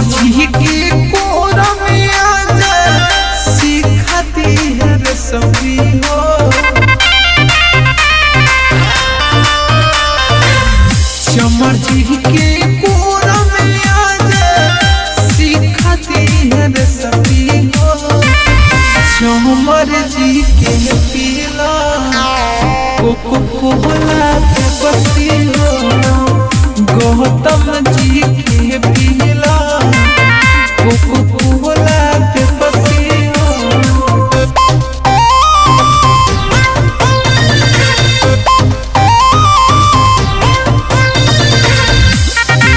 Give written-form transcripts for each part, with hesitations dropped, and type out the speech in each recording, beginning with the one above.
चमर जी के कोरा में आजा सिखाती है रे सभी हो। चमर जी के कोरा में आजा सिखाती है रे सभी हो। चमर जी के पीला कोको कोला के बसी हो। गौतम जी के पीला कोको कोला के बसी हो।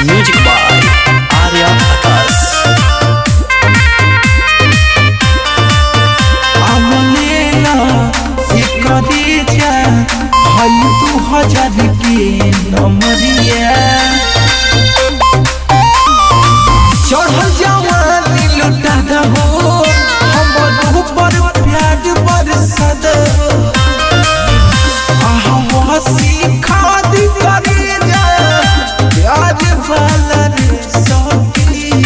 म्यूजिक बाय आर्या आकाश। अमलेला एक दीजा भाई 2000 के नंबरिया चढ़ल जवानी लुटा दहो हमर ऊपर प्यार बरसा दहो। आहा सीखा दी करे जा प्यार वाला रे सखी।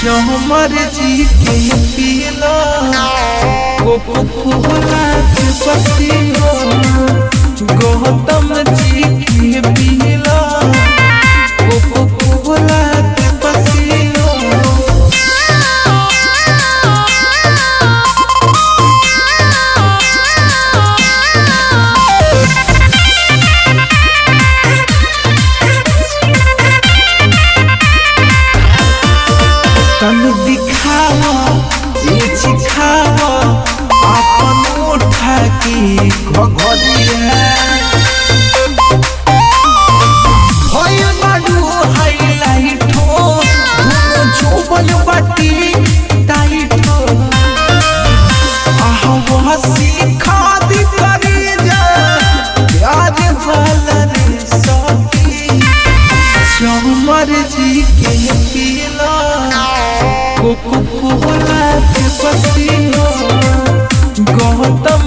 चमर जी के पीला कोको कोला के बसी हो। गौतम जी के पीला कोको कोला के बसी हो। तन दिखावा ये चिखावा अपन उठा के घघरिया भइल बाडू हाईलाइट हो। दोनों जोबल बाटी टाइट हो। आहा सीखा दी करे जा प्यार वाला रे सखी। चमर जी के पीला कोको कोला के बसी हो। गौतम